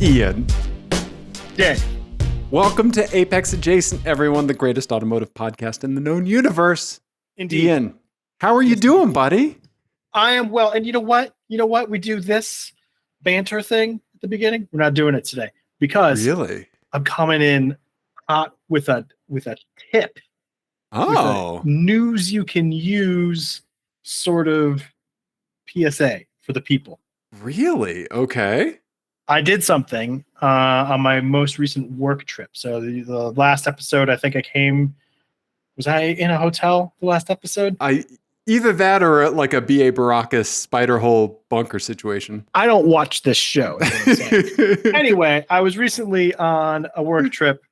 Ian. Dave. Welcome to Apex Adjacent, everyone, the greatest automotive podcast in the known universe. Indeed. Ian, how are you doing, buddy? I am well. And you know what? We do this banter thing at the beginning. We're not doing it today because Really? I'm coming in hot with a tip. Oh. With a news you can use sort of PSA for the people. Really? Okay. I did something on my most recent work trip. So the last episode, I think was I in a hotel the last episode? Either that or like a B.A. Baracus spider hole bunker situation. I don't watch this show. Anyway, I was recently on a work trip.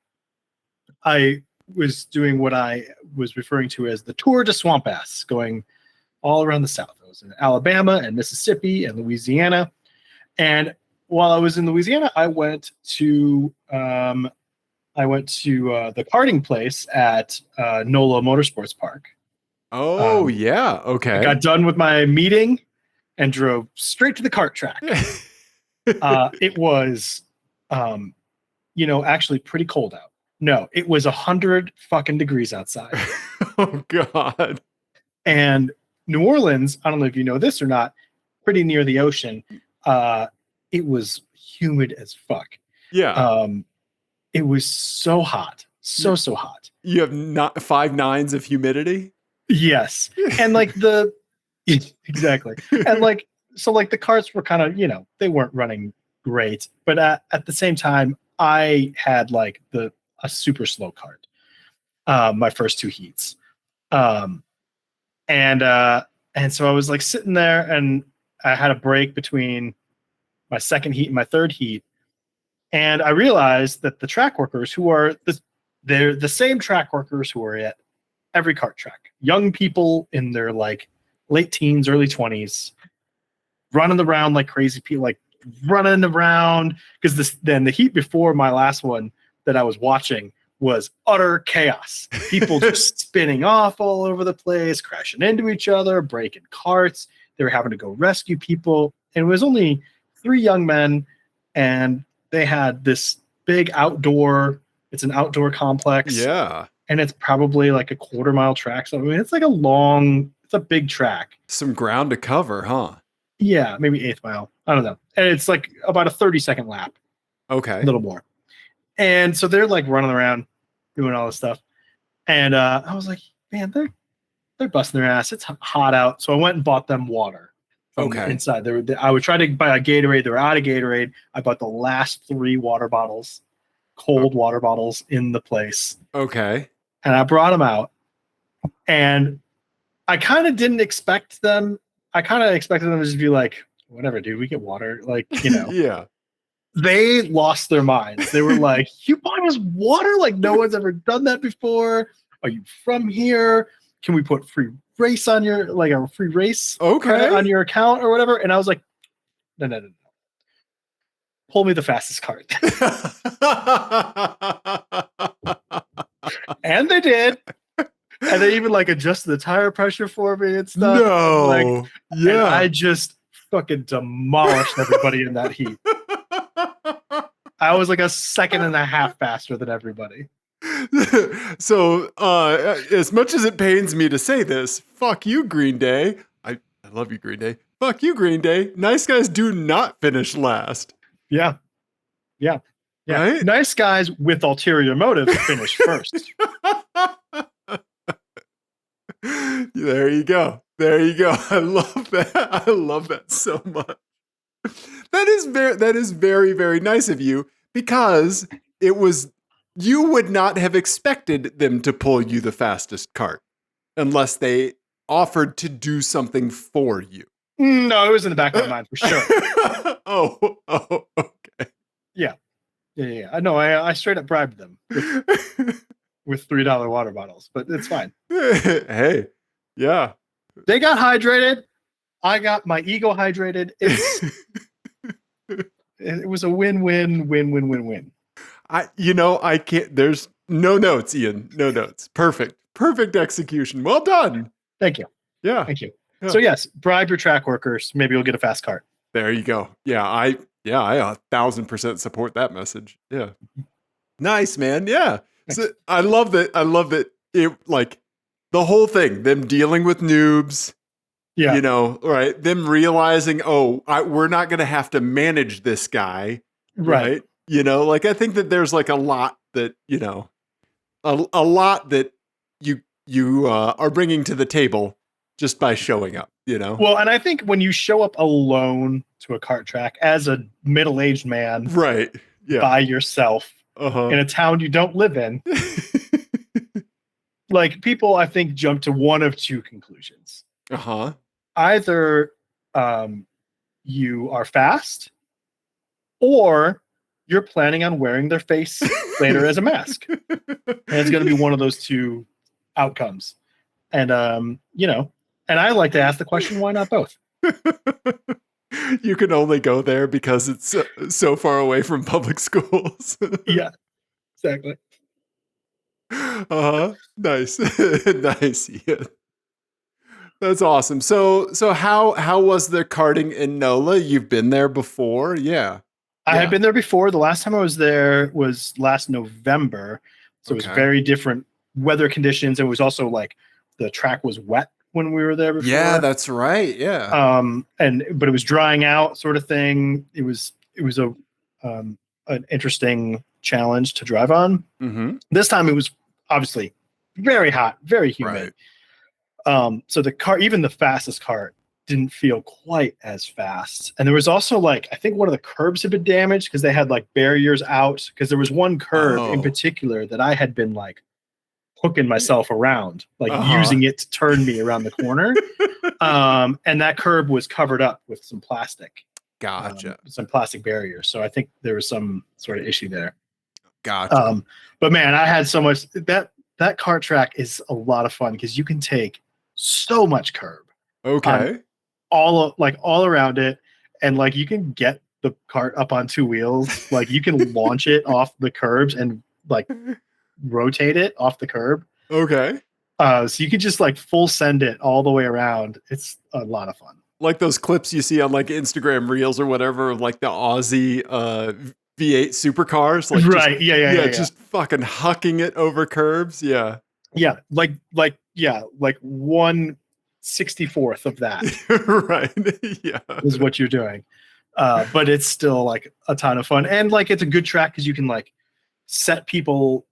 I was doing what I was referring to as the Tour de Swamp Ass, going all around the South. I was in Alabama and Mississippi and Louisiana. And while I was in Louisiana, I went to the karting place at NOLA Motorsports Park. Oh, yeah. Okay. I got done with my meeting and drove straight to the kart track. It was, actually pretty cold out. No, it was 100 fucking degrees outside. Oh, God. And New Orleans, I don't know if you know this or not, pretty near the ocean. It was humid as fuck. Yeah. It was so hot. So hot. You have not 5 nines of humidity? Yes. And like exactly. And the carts were kind of, they weren't running great. But at the same time, I had like a super slow cart, my first 2 heats. And so I was like sitting there and I had a break between my second heat and my third heat. And I realized that the track workers they're the same track workers who are at every kart track. Young people in their like late teens, early 20s, running around like crazy people, like running around. Because then the heat before my last one that I was watching was utter chaos. People just spinning off all over the place, crashing into each other, breaking carts. They were having to go rescue people. And it was only 3 young men, and they had this big it's an outdoor complex. Yeah. And it's probably like a 1/4 mile track. So I mean, it's a big track. Some ground to cover, huh? Yeah, maybe 1/8 mile. I don't know. And it's like about a 30-second lap. Okay. A little more. And so they're like running around doing all this stuff. And I was like, man, they're busting their ass. It's hot out. So I went and bought them water from inside. I would try to buy a Gatorade. They were out of Gatorade. I bought the last 3 water bottles, cold water bottles in the place. Okay. And I brought them out. And I kind of didn't expect them. I kind of expected them to just be like, whatever, dude, we get water. Like, Yeah. They lost their minds. They were like, you bought us water? Like, no one's ever done that before. Are you from here? Can we put free race on a free race on your account or whatever? And I was like, no. Pull me the fastest cart. And they did. And they even like adjusted the tire pressure for me and stuff. No. And I just fucking demolished everybody in that heat. I was like a 2.5 seconds faster than everybody. So, as much as it pains me to say this, fuck you, Green Day. I love you, Green Day. Fuck you, Green Day. Nice guys do not finish last. Yeah. Right? Nice guys with ulterior motives finish first. There you go. I love that so much. That is very, very nice of you, because you would not have expected them to pull you the fastest cart unless they offered to do something for you. No, it was in the back of my mind for sure. Oh, okay. Yeah. No, I straight up bribed them with $3 water bottles, but it's fine. Hey, yeah. They got hydrated. I got my ego hydrated. It was a win-win. I can't. There's no notes, Ian. No notes. Perfect execution. Well done. Thank you. Yeah. Thank you. Yeah. So yes, bribe your track workers. Maybe you'll get a fast cart. There you go. Yeah, Yeah, I 1,000% support that message. Yeah. Nice, man. Yeah. So Thanks. I love that. I love that it like the whole thing, them dealing with noobs, Yeah, right? Them realizing, oh, we're not going to have to manage this guy, right. right? Like I think that there's like a lot that, a lot that you are bringing to the table just by showing up. Well, and I think when you show up alone to a kart track as a middle-aged man Right. Yeah. by yourself Uh-huh. in a town you don't live in, like people, I think, jump to one of two conclusions. Uh-huh. Either you are fast, or you're planning on wearing their face later as a mask. And it's going to be one of those two outcomes. And and I like to ask the question, why not both? You can only go there because it's so far away from public schools. Yeah, exactly. Uh-huh. Nice. Nice. Yeah. That's awesome. So how was the karting in NOLA? You've been there before? Yeah. I Yeah. had been there before. The last time I was there was last November. So it was Okay. very different weather conditions. It was also like the track was wet when we were there before. Yeah, that's right. Yeah. But it was drying out sort of thing. It was a an interesting challenge to drive on. Mm-hmm. This time it was obviously very hot, very humid. Right. So the car, even the fastest cart, didn't feel quite as fast. And there was also like, I think one of the curbs had been damaged because they had like barriers out. Because there was one curb in particular that I had been like hooking myself around, like using it to turn me around the corner. And that curb was covered up with some plastic. Gotcha. Some plastic barriers. So I think there was some sort of issue there. Gotcha. But man, I had so much that kart track is a lot of fun because you can take so much curb. Okay. All around it, and like you can get the cart up on two wheels. Like you can launch it off the curbs and like rotate it off the curb. Okay. So you could just like full send it all the way around. It's a lot of fun. Like those clips you see on like Instagram Reels or whatever, of like the Aussie V8 supercars, like right? Yeah. Just fucking hucking it over curbs. Yeah. Yeah, like 1/64th of that. Right. Yeah. Is what you're doing. But it's still like a ton of fun. And like it's a good track because you can like set people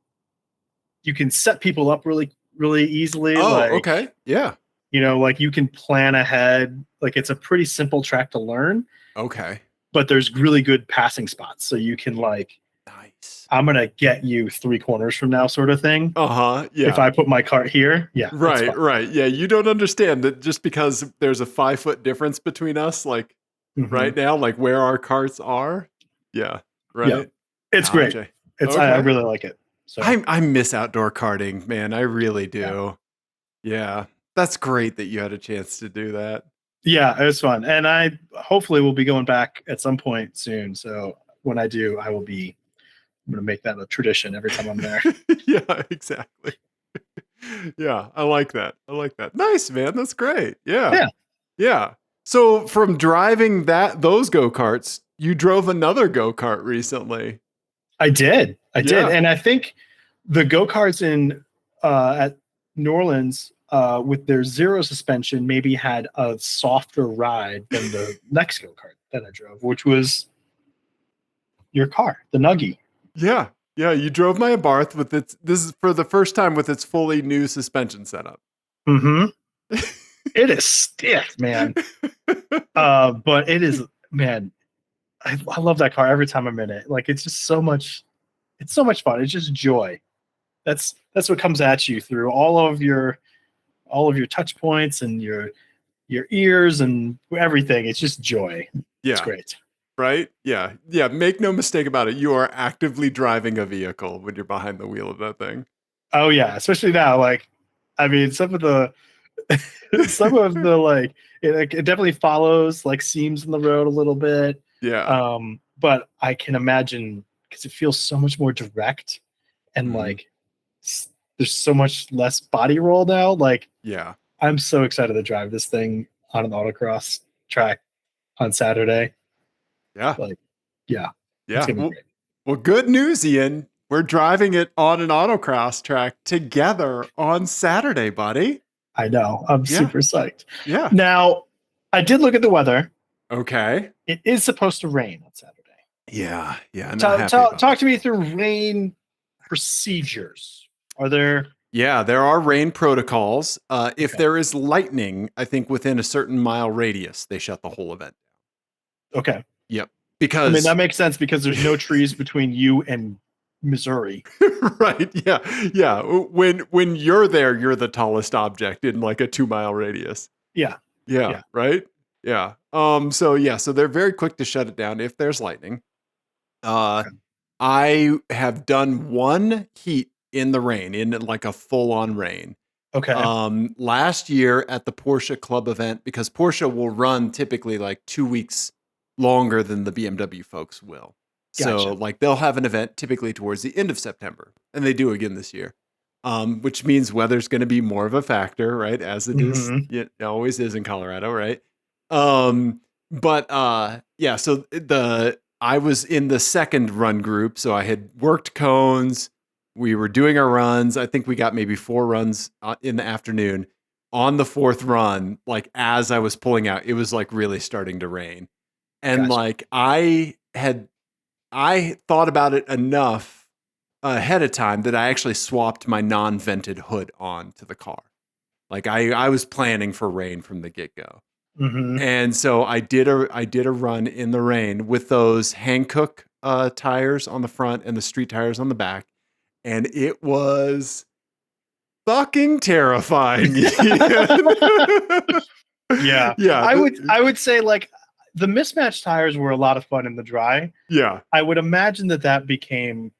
up really, really easily. Oh, like, okay. Yeah. Like you can plan ahead. Like it's a pretty simple track to learn. Okay. But there's really good passing spots. So you can like, nice. I'm gonna get you 3 corners from now, sort of thing. Yeah. If I put my cart here, yeah. Right. Yeah. You don't understand that just because there's a 5-foot difference between us, like right now, like where our carts are. Yeah. Right. Yeah. It's great. I really like it. So I miss outdoor karting, man. I really do. Yeah. That's great that you had a chance to do that. Yeah, it was fun. And I hopefully will be going back at some point soon. So when I do, I'm going to make that a tradition every time I'm there. Yeah, exactly. Yeah, I like that. Nice, man. That's great. Yeah. Yeah. So from driving those go-karts, you drove another go-kart recently. I did. And I think the go-karts in at New Orleans with their zero suspension maybe had a softer ride than the next go-kart that I drove, which was your car, the Nuggie. Yeah. Yeah, you drove my Abarth with this is for the first time with its fully new suspension setup. Mm-hmm. It is stiff, man. But it is, man, I love that car every time I'm in it. Like it's just so much fun. It's just joy. That's what comes at you through all of your touch points and your ears and everything. It's just joy. Yeah. It's great. Right? Yeah. Yeah. Make no mistake about it. You are actively driving a vehicle when you're behind the wheel of that thing. Oh yeah. Especially now. Like, I mean, some of the like, it definitely follows like seams in the road a little bit. Yeah. But I can imagine because it feels so much more direct and like there's so much less body roll now. Like, yeah, I'm so excited to drive this thing on an autocross track on Saturday. Yeah. Like Yeah. It's Yeah. gonna be great. Well, good news, Ian. We're driving it on an autocross track together on Saturday, buddy. I know. I'm Yeah. super psyched. Yeah. Now, I did look at the weather. Okay. It is supposed to rain on Saturday. Yeah. Yeah. I'm not happy about Talk to me through rain procedures. Are there? Yeah, there are rain protocols. If Okay. there is lightning, I think within a certain mile radius, they shut the whole event. Okay. Yep. I mean, Because that makes sense because there's no trees between you and Missouri. right, yeah, yeah. When you're there, you're the tallest object in like a 2 mile radius. Yeah. Yeah, Yeah. right. Yeah. So they're very quick to shut it down if there's lightning. Okay. I have done one heat in the rain, in like a full-on rain. Okay. Last year at the Porsche Club event, because Porsche will run typically like 2 weeks longer than the BMW folks will. So Gotcha. like they'll have an event typically towards the end of September, and they do again this year. Which means weather's going to be more of a factor, right? As it is, it always is in Colorado, right? Yeah, so I was in the second run group, so I had worked cones. We were doing our runs. I think we got maybe 4 runs in the afternoon. On the 4th run, like as I was pulling out, it was like really starting to rain. And Gotcha. like I thought about it enough ahead of time that I actually swapped my non-vented hood on to the car. Like I was planning for rain from the get-go. And so I did a run in the rain with those Hankook tires on the front and the street tires on the back. And it was fucking terrifying. Yeah. Yeah. I would say like the mismatched tires were a lot of fun in the dry. Yeah. I would imagine that became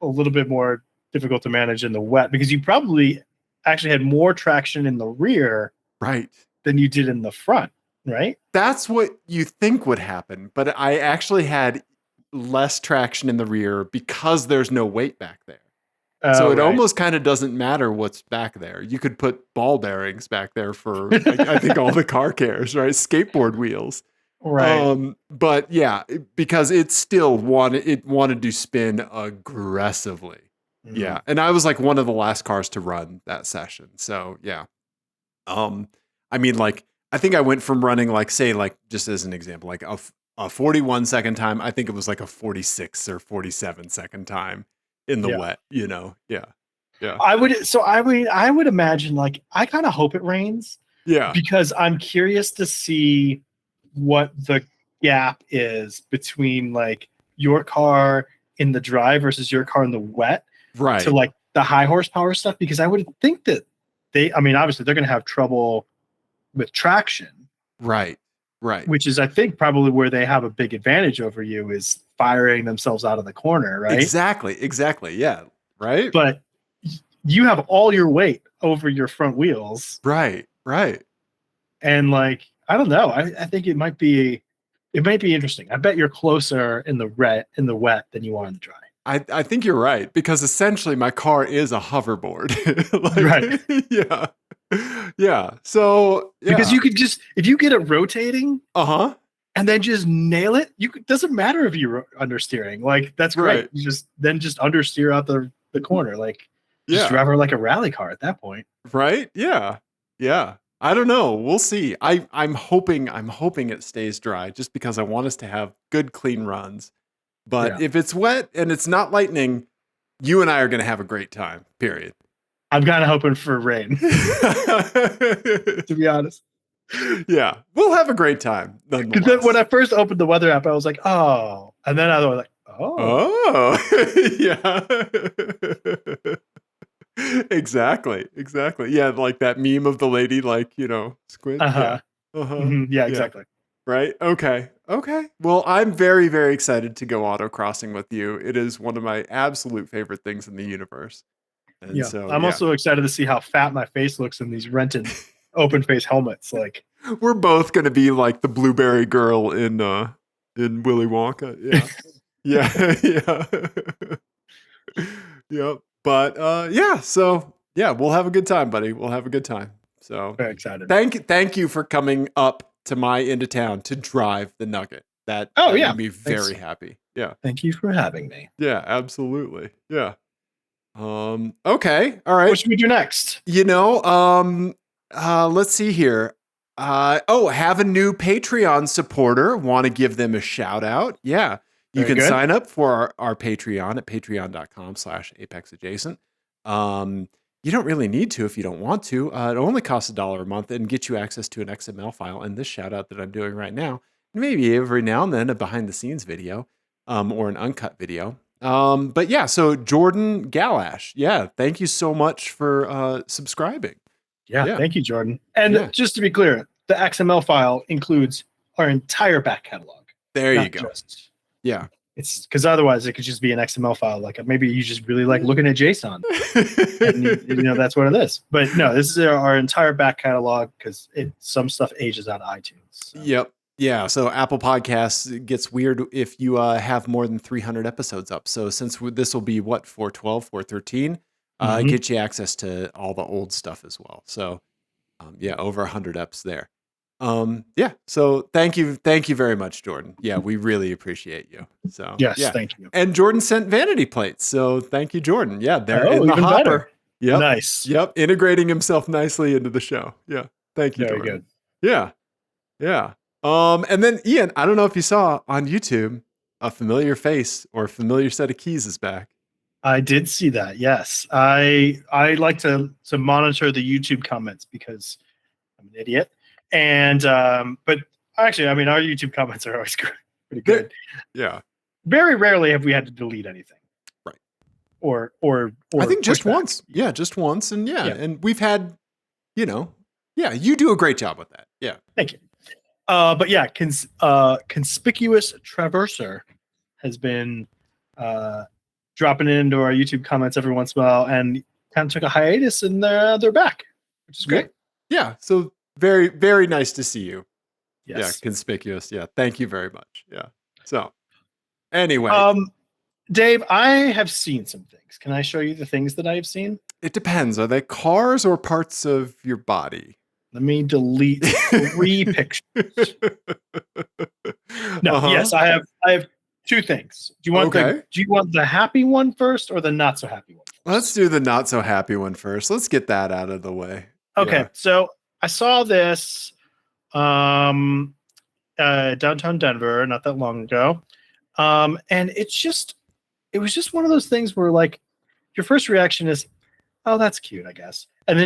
a little bit more difficult to manage in the wet because you probably actually had more traction in the rear right than you did in the front, right? That's what you think would happen, but I actually had less traction in the rear because there's no weight back there. So it almost kind of doesn't matter what's back there. You could put ball bearings back there for, I think, all the car cares, right? Skateboard wheels. Right. But yeah, because it still wanted to spin aggressively. Yeah. And I was like one of the last cars to run that session. So yeah. I mean, like, I think I went from running like, say, like, just as an example, like a 41 second time. I think it was like a 46 or 47 second time in the wet, you know? Yeah. Yeah. I would imagine like, I kind of hope it rains. Yeah. Because I'm curious to see what the gap is between like your car in the dry versus your car in the wet. Right. To like the high horsepower stuff, because I would think that obviously they're going to have trouble with traction. Right. Right. Which is, I think, probably where they have a big advantage over you is firing themselves out of the corner, right? Exactly. Yeah. Right. But you have all your weight over your front wheels. Right. And like, I don't know. I think it might be interesting. I bet you're closer in the wet than you are in the dry. I think you're right, because essentially my car is a hoverboard. Right. Yeah. Yeah. So yeah. Because you could just, if you get it rotating, and then just nail it, doesn't matter if you're understeering. Like, that's great. Right. You just understeer out the corner. Like, just drive her like a rally car at that point. Right. Yeah. Yeah. I don't know. We'll see. I'm hoping it stays dry, just because I want us to have good, clean runs. But if it's wet and it's not lightning, you and I are going to have a great time, period. I'm kind of hoping for rain, to be honest. Yeah, we'll have a great time. Because then when I first opened the weather app, I was like, oh. And then I was like, oh. Yeah. Exactly. Yeah, like that meme of the lady, like, squint. Yeah, exactly. Right. Okay. Well, I'm very, very excited to go autocrossing with you. It is one of my absolute favorite things in the universe. And so I'm also excited to see how fat my face looks in these rented open face helmets. Like, we're both going to be like the blueberry girl in Willy Wonka. Yeah. Yep. But so we'll have a good time, buddy. We'll have a good time. So very excited. Thank you for coming up to my end of town to drive the Nugget. That Oh, that yeah. made me Thanks. very happy. Yeah. Thank you for having me. Yeah, absolutely. Yeah. Okay. All What right. should we do next? Let's see here. Have a new Patreon supporter. Want to give them a shout out? Yeah. You Very can good. sign up for our Patreon at patreon.com/apexadjacent. You don't really need to if you don't want to. It only costs $1 a month and gets you access to an XML file and this shout out that I'm doing right now. Maybe every now and then a behind the scenes video, or an uncut video. But yeah, so Jordan Galash, yeah, thank you so much for subscribing. Yeah, Yeah. thank you, Jordan. And Yeah. just to be clear, the XML file includes our entire back catalog. There you Not go. just Yeah. it's because otherwise it could just be an XML file. Like maybe you just really like looking at JSON, and that's what it is. But no, this is our entire back catalog because some stuff ages out of iTunes. So. Yep. Yeah. So Apple Podcasts gets weird if you have more than 300 episodes up. So since this will be 412, 413, it gets you access to all the old stuff as well. So over 100 eps there. So thank you very much, Jordan. Yeah, we really appreciate you. So yes, yeah. Thank you. And Jordan sent vanity plates, so thank you, Jordan. Yeah, they're in the even hopper. Better. Yep. Nice. Yep. Integrating himself nicely into the show. Yeah. Thank you, Very Jordan. good. Yeah. Yeah. And then Ian, I don't know if you saw on YouTube, a familiar face or a familiar set of keys is back. I did see that. Yes, I like to monitor the YouTube comments because I'm an idiot. And but actually, I mean, our YouTube comments are always pretty good. Yeah. Very rarely have we had to delete anything. Right. Or I think just back. once. Yeah, just once. And and we've had, you do a great job with that. Yeah. Thank you. But yeah, conspicuous traverser has been dropping into our YouTube comments every once in a while, and kind of took a hiatus, and they're back, which is great. Yeah. So very, very nice to see you. Yes. Yeah, conspicuous. Yeah, thank you very much. Yeah. So anyway, Dave, I have seen some things. Can I show you the things that I have seen? It depends. Are they cars or parts of your body? Let me delete 3 pictures. No, yes, I have 2 things. Do you want the happy one first or the not so happy one first? Let's do the not so happy one first. Let's get that out of the way. Okay, yeah. So I saw this downtown Denver not that long ago. And it was just one of those things where like your first reaction is, oh, that's cute, I guess. And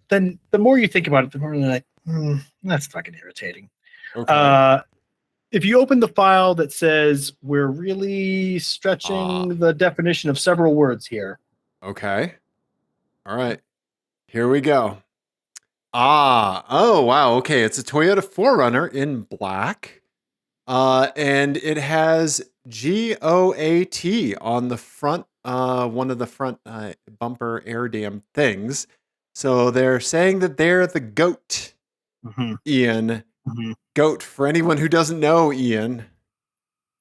then the more you think about it, the more you're like, that's fucking irritating. Okay. If you open the file that says we're really stretching the definition of several words here. Okay. All right. Here we go. Oh, wow. Okay. It's a Toyota 4Runner in black. And it has GOAT on the front, one of the front bumper air dam things. So they're saying that they're the GOAT, Ian. GOAT. For anyone who doesn't know, Ian,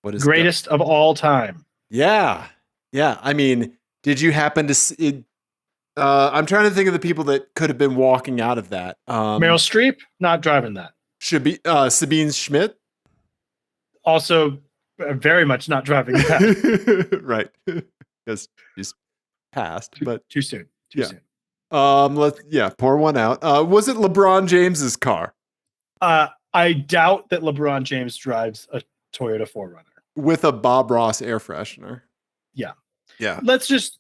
what is greatest of all time? Yeah. Yeah. I mean, did you happen to see? I'm trying to think of the people that could have been walking out of that. Meryl Streep, not driving that. Should be Sabine Schmidt. Also, very much not driving that. Right. Because she's passed, but too soon. Too soon. Let's pour one out. Was it LeBron James's car? I doubt that LeBron James drives a Toyota 4Runner with a Bob Ross air freshener. Yeah. Yeah. Let's just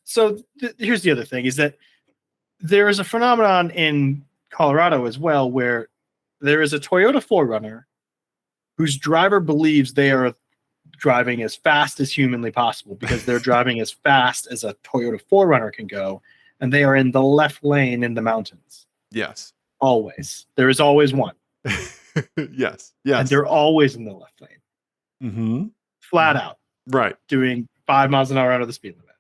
so here's the other thing is that there is a phenomenon in Colorado as well where there is a Toyota 4Runner whose driver believes they are driving as fast as humanly possible because they're driving as fast as a Toyota 4Runner can go, and they are in the left lane in the mountains. Yes. Always. There is always one. Yes. Yes. And they're always in the left lane. Mm-hmm. Flat out. Right. Doing 5 miles an hour out of the speed limit.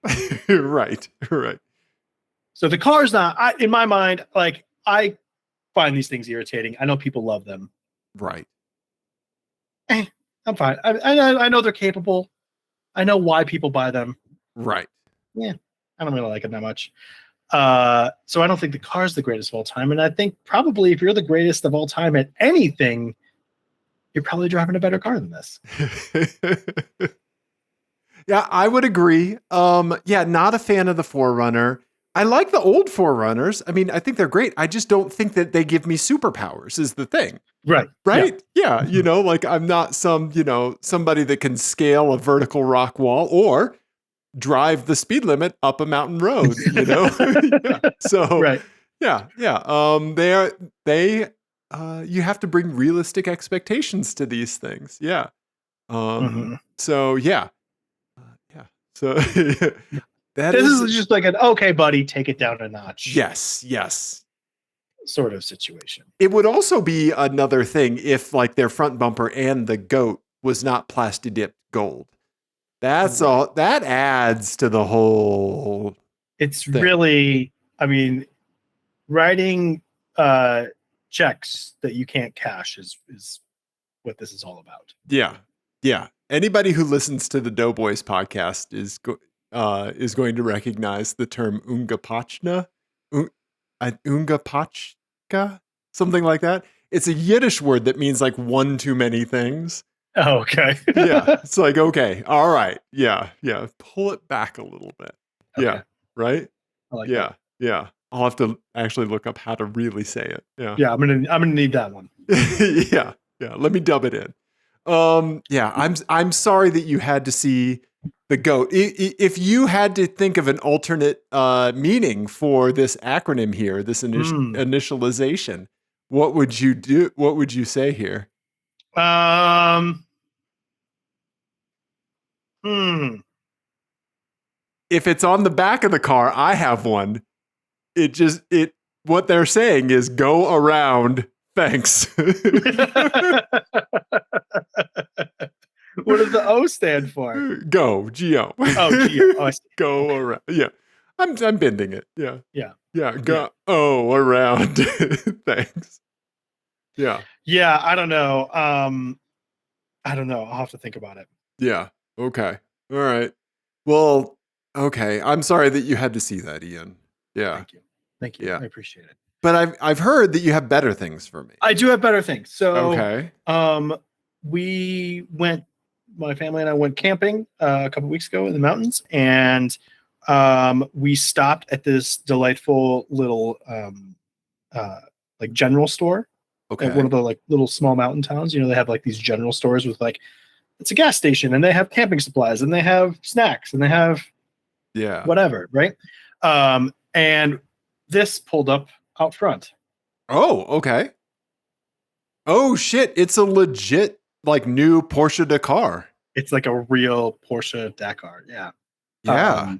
Right. Right. So the car's not, in my mind, like, I find these things irritating. I know people love them. Right. I'm fine. I know they're capable. I know why people buy them. Right. Yeah. I don't really like them that much. So I don't think the car's the greatest of all time. And I think probably if you're the greatest of all time at anything, you're probably driving a better car than this. Yeah, I would agree. Yeah, not a fan of the 4Runner. I like the old 4Runners. I mean, I think they're great. I just don't think that they give me superpowers is the thing. Right. Right? Yeah, like I'm not somebody that can scale a vertical rock wall or drive the speed limit up a mountain road, Yeah. So, Right. yeah. You have to bring realistic expectations to these things. Yeah. So yeah. Yeah. So that This is is just like an okay, buddy, take it down a notch. yes. Sort of situation. It would also be another thing if like their front bumper and the goat was not plasti dipped gold. That's all that adds to the whole It's thing. really, I mean, writing checks that you can't cash is what this is all about. Yeah. Anybody who listens to the Doughboys podcast is going to recognize the term ungapachna, ungapachka, something like that. It's a Yiddish word that means like one too many things. Oh, okay. Yeah, it's like, okay, all right, yeah, pull it back a little bit. Okay. Yeah, right. I like that. Yeah. I'll have to actually look up how to really say it. Yeah, I'm gonna need that one. yeah. Let me dub it in. Yeah, I'm sorry that you had to see the goat. If you had to think of an alternate meaning for this acronym here, this initialization, what would you do? What would you say here? If it's on the back of the car, I have one. What they're saying is go around. Thanks. What does the O stand for? Go, G-O. Oh, G-O. Oh, I see. Go around. Yeah. I'm bending it. Yeah. Yeah. Go around. Thanks. Yeah. Yeah, I don't know. I'll have to think about it. Yeah. Okay. All right. Well, okay. I'm sorry that you had to see that, Ian. Yeah. Thank you. Yeah. I appreciate it. But I've heard that you have better things for me. I do have better things. So okay. My family and I went camping a couple weeks ago in the mountains, and we stopped at this delightful little like general store. Okay. At one of the like little small mountain towns. They have like these general stores with like, it's a gas station, and they have camping supplies, and they have snacks, and they have whatever, right? And this pulled up out front. Oh, okay. Oh shit! It's a legit like new Porsche Dakar. It's like a real Porsche Dakar. Yeah. Yeah.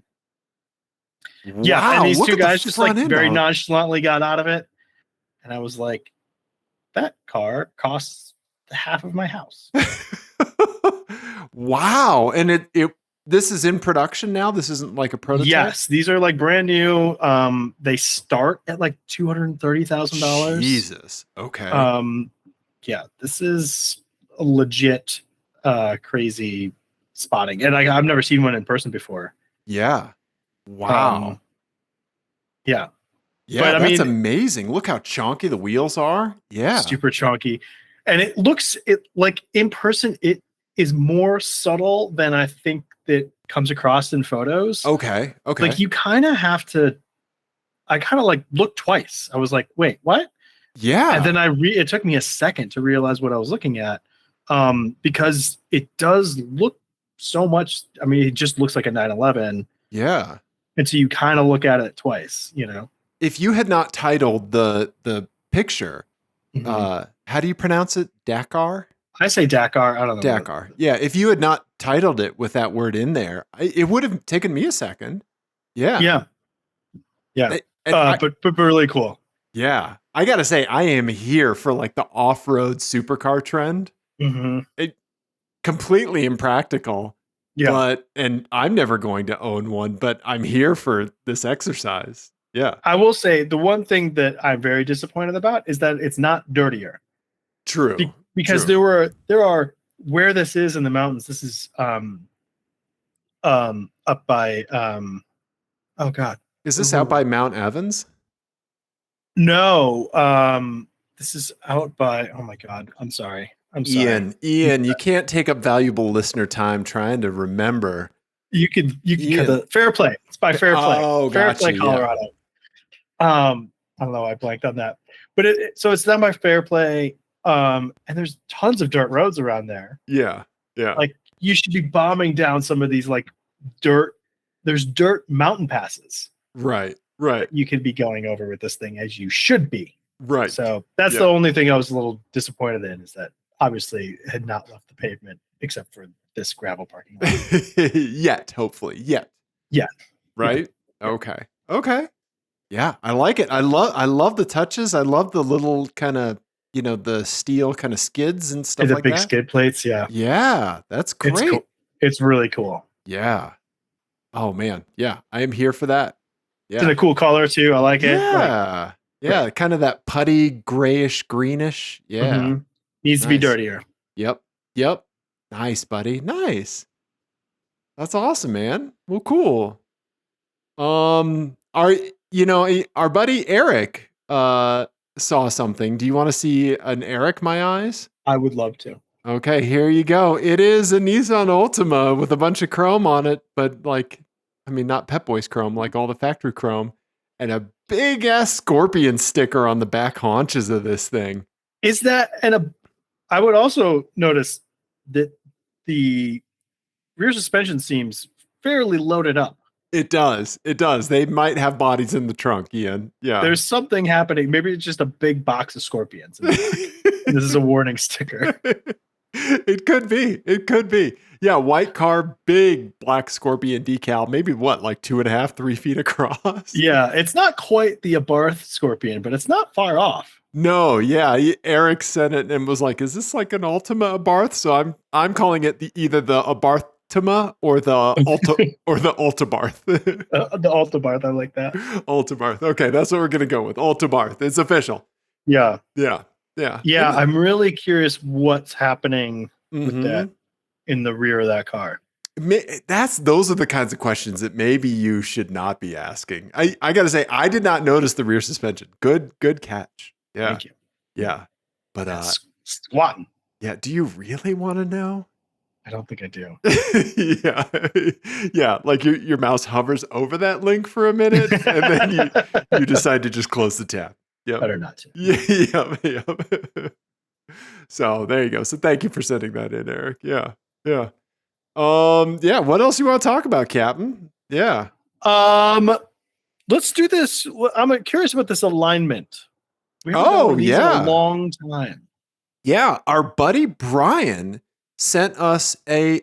Yeah. Wow, and these two guys just like very nonchalantly got out of it, and I was like, that car costs half of my house. Wow. And this is in production now? This isn't like a prototype? Yes, these are like brand new. They start at like $230,000. Jesus. Okay. Yeah, this is a legit crazy spotting. And I've never seen one in person before. Yeah. Wow. Yeah. Yeah, but, that's amazing. Look how chonky the wheels are. Yeah. Super chonky. And it like in person, it is more subtle than I think that comes across in photos. Okay. Like you kind of have to, I kind of like looked twice. I was like, wait, what? Yeah. And then it took me a second to realize what I was looking at. Because it does look so much. I mean, it just looks like a 911. Yeah. And so you kind of look at it twice, If you had not titled the picture, how do you pronounce it? Dakar? I say Dakar. I don't know. Dakar. Yeah. If you had not titled it with that word in there, it would have taken me a second. Yeah. Yeah. But really cool. Yeah. I got to say, I am here for like the off-road supercar trend. It completely impractical. Yeah. And I'm never going to own one, but I'm here for this exercise. Yeah. I will say the one thing that I'm very disappointed about is that it's not dirtier. True. Because there are where this is in the mountains. This is up by oh god. Is this out by Mount Evans? No. This is out by, oh my god, I'm sorry. I'm sorry. Ian, you can't take up valuable listener time trying to remember. You can cut Ian. the fair play. It's by Fair Play. Oh, Fair gotcha, Play, Colorado. I don't know. I blanked on that, but so it's done by Fair Play. And there's tons of dirt roads around there. Yeah. Like you should be bombing down some of these like dirt. There's dirt mountain passes. Right. You can be going over with this thing as you should be. Right. So that's the only thing I was a little disappointed in, is that obviously it had not left the pavement except for this gravel parking lot. Yet, hopefully. Yet. Right? Yeah. Okay. Yeah, I like it. I love the touches. I love the little kind of, the steel kind of skids and stuff like that. The big skid plates, yeah. Yeah, that's great. It's cool. It's really cool. Yeah. Oh man. Yeah, I am here for that. Yeah. It's a cool color too. I like it. Yeah. Yeah, kind of that putty grayish greenish. Yeah. Mm-hmm. Needs to be dirtier. Yep. Nice, buddy. Nice. That's awesome, man. Well, cool. Our buddy Eric saw something. Do you want to see an Eric My Eyes? I would love to. Okay, here you go. It is a Nissan Altima with a bunch of chrome on it, but not Pep Boys chrome, like all the factory chrome, and a big ass scorpion sticker on the back haunches of this thing. Is that, I would also notice that the rear suspension seems fairly loaded up. It does. They might have bodies in the trunk, Ian. Yeah. There's something happening. Maybe it's just a big box of scorpions. This is a warning sticker. It could be. Yeah, white car, big black scorpion decal. Maybe like 2.5, 3 feet across. Yeah, it's not quite the Abarth scorpion, but it's not far off. No, yeah. Eric said it and was like, "Is this like an Ultima Abarth?" So I'm calling it either the Abarth or the Ultibarth. The Ultibarth, I like that. Ultibarth. Okay, that's what we're gonna go with. Ultibarth. It's official. Yeah. Yeah. I'm really curious what's happening with that in the rear of that car. Those are the kinds of questions that maybe you should not be asking. I gotta say, I did not notice the rear suspension. Good catch. Yeah. Thank you. Yeah. But squatting. Yeah. Do you really want to know? I don't think I do. Yeah. Like your mouse hovers over that link for a minute, and then you decide to just close the tab. Yeah. Better not to. Yeah. So there you go. So thank you for sending that in, Eric. Yeah. Yeah. What else you want to talk about, Captain? Yeah. Let's do this. I'm curious about this alignment. We haven't done one of these in a long time. Yeah, our buddy Brian sent us a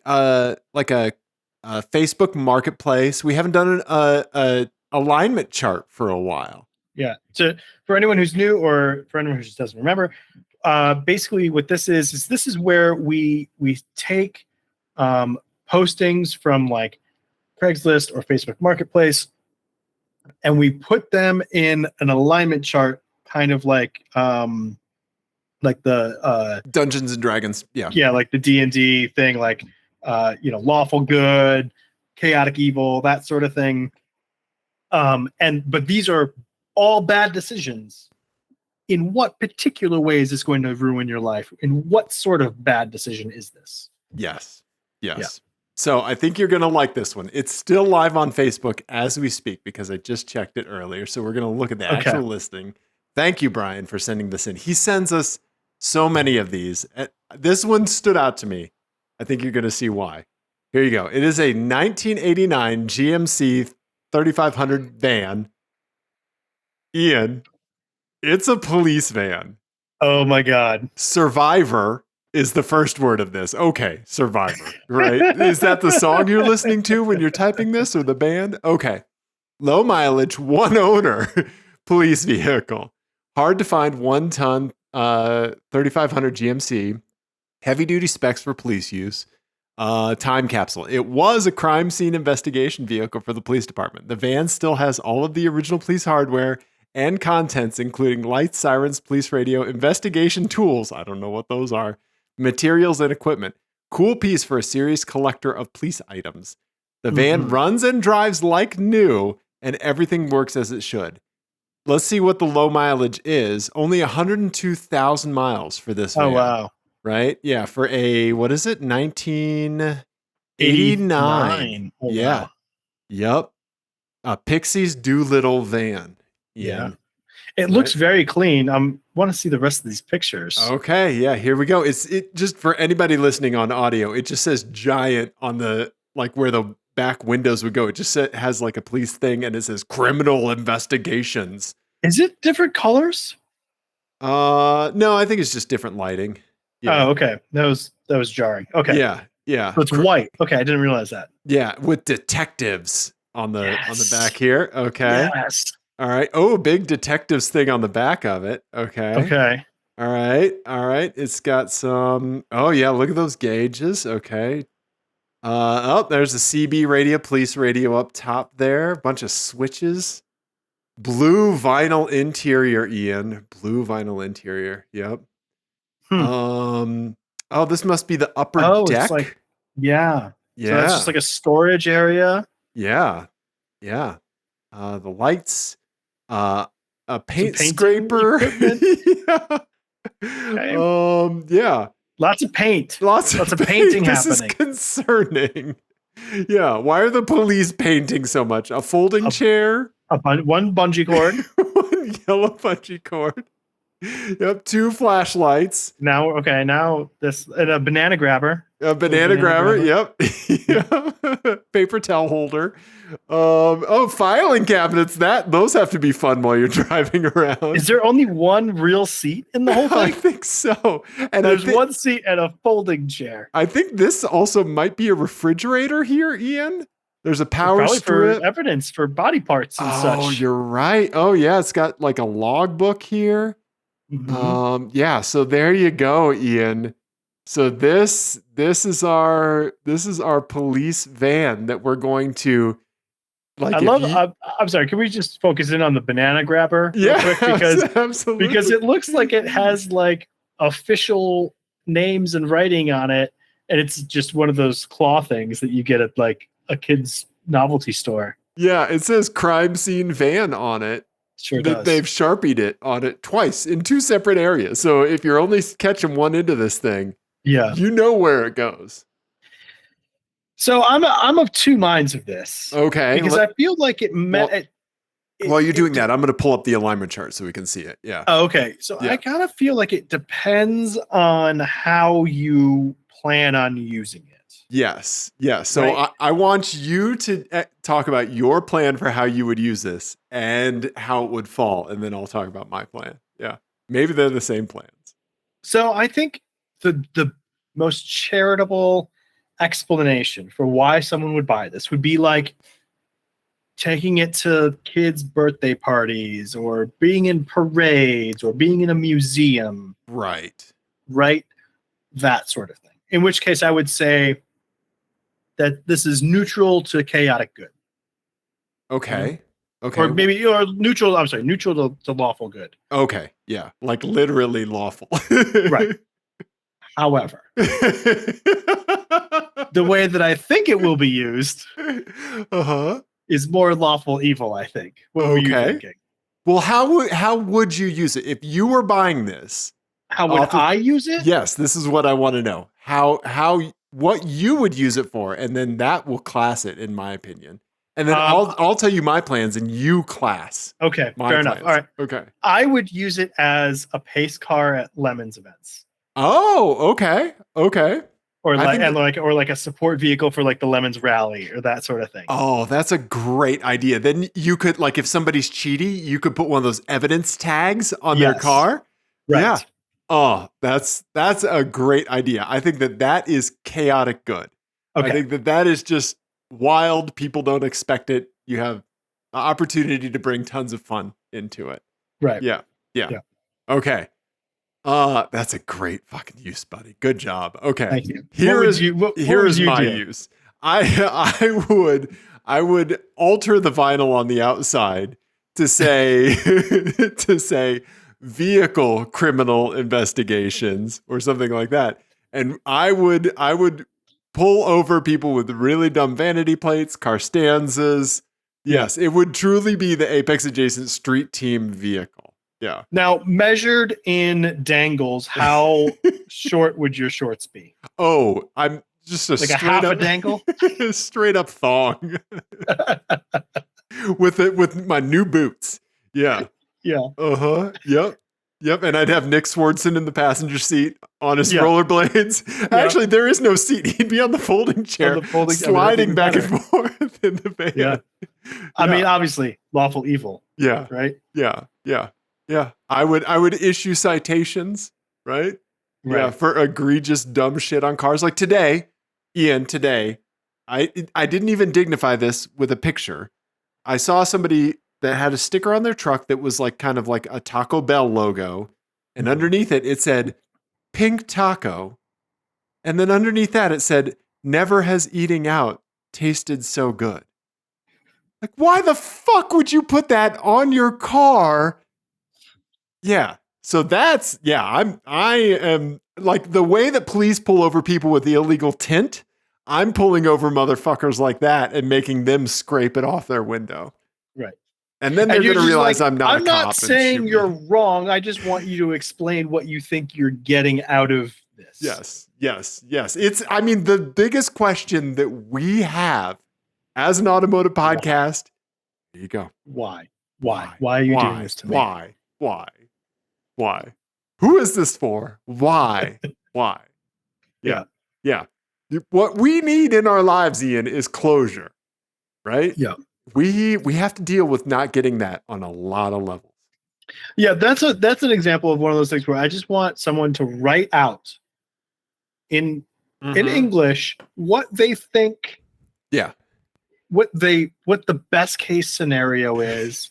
Facebook marketplace. We haven't done a alignment chart for a while. Yeah. So for anyone who's new or for anyone who just doesn't remember, basically what this is where we take postings from like Craigslist or Facebook Marketplace, and we put them in an alignment chart, kind of like the Dungeons and Dragons, like the D&D thing, like lawful good, chaotic evil, that sort of thing. But these are all bad decisions. In what particular way is this going to ruin your life? And what sort of bad decision is this? Yes. Yeah. So I think you're going to like this one. It's still live on Facebook as we speak because I just checked it earlier. So we're going to look at the actual listing. Thank you, Brian, for sending this in. He sends us so many of these. This one stood out to me. I think you're going to see why. Here you go. It is a 1989 GMC 3500 van. Ian, it's a police van. Oh my God. Survivor is the first word of this. Okay, Survivor, right? Is that the song you're listening to when you're typing this, or the band? Okay. Low mileage, one owner police vehicle. Hard to find 1 ton 3500 GMC. Heavy duty specs for police use. Time capsule. It was a crime scene investigation vehicle for the police department. The van still has all of the original police hardware and contents, including lights, sirens, police radio, investigation tools. I don't know what those are. Materials and equipment. Cool piece for a serious collector of police items. The van runs and drives like new, and everything works as it should. Let's see what the low mileage is. Only 102,000 miles for this van. Oh, wow. right? Yeah, for a, what is it? 1989. 89. Oh, Yeah. wow. Yep. A Pixie's Doolittle van, Yeah. Ian. It Right. looks very clean. I want to see the rest of these pictures. Okay, yeah, here we go. It just for anybody listening on audio, it just says giant on the like where the back windows would go. It just has like a police thing and it says criminal investigations. Is it different colors? No, I think it's just different lighting. Yeah. Oh, okay. That was jarring. Okay. Yeah, yeah. So it's white. Okay, I didn't realize that. Yeah, with detectives on the Yes. back here. Okay. Yes. All right. Oh, big detectives thing on the back of it. Okay. Okay. All right. All right. It's got some. Oh yeah, look at those gauges. Okay. Oh, there's a CB radio, police radio up top there. Bunch of switches. Blue vinyl interior, Ian. Blue vinyl interior. Yep. Hmm. Oh, this must be the upper Oh, deck. it's like, yeah. Yeah. So that's just like a storage area. Yeah. Yeah. The lights. A paint painting scraper. Yeah. Okay. Yeah. Lots of paint. Lots of paint. painting This happening. is concerning. Yeah. Why are the police painting so much? A folding chair. One bungee cord. One yellow bungee cord. Yep. 2 flashlights. Now this and a banana grabber. A banana grabber. Yep. Yeah. Paper towel holder. Oh, filing cabinets. Those have to be fun while you're driving around. Is there only one real seat in the whole thing? I think so. And there's one seat and a folding chair. I think this also might be a refrigerator here, Ian. There's a power strip. For evidence for body parts and such. Oh, you're right. Oh, yeah. It's got like a logbook here. Mm-hmm. Yeah. So there you go, Ian. So this is our police van that we're going to. Like I'm sorry. Can we just focus in on the banana grabber? Yeah, real quick? Absolutely. Because it looks like it has like official names and writing on it, and it's just one of those claw things that you get at like a kid's novelty store. Yeah, it says crime scene van on it. Sure does. They've Sharpied it on it twice in 2 separate areas. So if you're only catching one end of this thing, yeah, you know where it goes. So I'm of 2 minds of this. Okay. Because I feel like while you're doing that, I'm going to pull up the alignment chart so we can see it. Yeah. Oh, okay. So yeah. I kind of feel like it depends on how you plan on using it. Yes. Yeah. So right. I want you to talk about your plan for how you would use this and how it would fall. And then I'll talk about my plan. Yeah. Maybe they're the same plans. So I think the most charitable explanation for why someone would buy this would be like taking it to kids' birthday parties or being in parades or being in a museum. Right. That sort of thing. In which case I would say that this is neutral to chaotic good. Okay. Okay. Or maybe neutral to lawful good. Okay. Yeah. Like literally lawful. Right. However, the way that I think it will be used is more lawful evil, I think. What were you thinking? Well, how would you use it? If you were buying this, how would I use it? Yes, this is what I want to know. What you would use it for, and then that will class it, in my opinion. And then I'll tell you my plans, and you class. Okay, fair enough. All right. Okay. I would use it as a pace car at Lemon's events. Oh, okay. Okay. Or like a support vehicle for like the Lemons rally or that sort of thing. Oh, that's a great idea. Then you could, like, if somebody's cheaty, you could put one of those evidence tags on their car. Right. Yeah. Oh, that's a great idea. I think that is chaotic good. Okay. I think that is just wild. People don't expect it. You have the opportunity to bring tons of fun into it. Right. Yeah. Okay. That's a great fucking use, buddy. Good job. Okay. Thank you. Here is my use. I would alter the vinyl on the outside to say vehicle criminal investigations or something like that. And I would pull over people with really dumb vanity plates, car stanzas. Yes, it would truly be the Apex Adjacent street team vehicle. Yeah. Now, measured in dangles, how short would your shorts be? Oh, I'm just a Like a straight half up a dangle? straight up thong with my new boots. Yeah. Yeah. Uh-huh. Yep. Yep. And I'd have Nick Swardson in the passenger seat on his Yeah. rollerblades. Yeah. Actually, there is no seat. He'd be on the folding chair, On the folding- I mean, that's sliding even back better. and forth in the van. Yeah. I Yeah. mean, obviously, lawful evil, Yeah. right? Yeah. Yeah. Yeah. I would issue citations, right? Yeah, Right. for egregious dumb shit on cars. Like today, Ian, I didn't even dignify this with a picture. I saw somebody that had a sticker on their truck that was like kind of like a Taco Bell logo. And Mhm. underneath it, it said pink taco. And then underneath that, it said, never has eating out tasted so good. Like, why the fuck would you put that on your car? Yeah. So that's, yeah, I am like the way that police pull over people with the illegal tint. I'm pulling over motherfuckers like that and making them scrape it off their window. Right. And then they're And you're going to just realize like, I'm not a I'm cop not and saying shoot you're me. wrong. I just want you to explain what you think you're getting out of this. Yes, yes, yes. It's, I mean, the biggest question that we have as an automotive podcast. There you go. Why? Why are you doing this to me? Why? Who is this for? Why? Why? Yeah. Yeah. What we need in our lives, Ian, is closure, right? Yeah. We have to deal with not getting that on a lot of levels. Yeah, that's an example of one of those things where I just want someone to write out in English what they think. Yeah. What the best case scenario is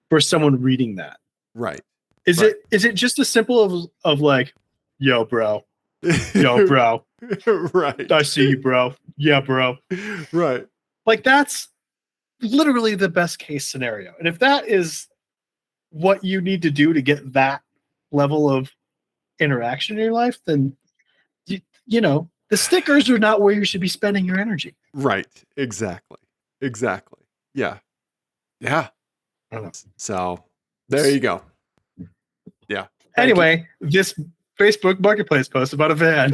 for someone reading that. Right. Is it just as simple of like, yo, bro. Yo, bro. Right. I see you, bro. Yeah, bro. Right. Like that's literally the best case scenario. And if that is what you need to do to get that level of interaction in your life, then you know, the stickers are not where you should be spending your energy. Right. Exactly. Yeah. Yeah. I don't know. So there you go. Yeah. Anyway, this Facebook Marketplace post about a van.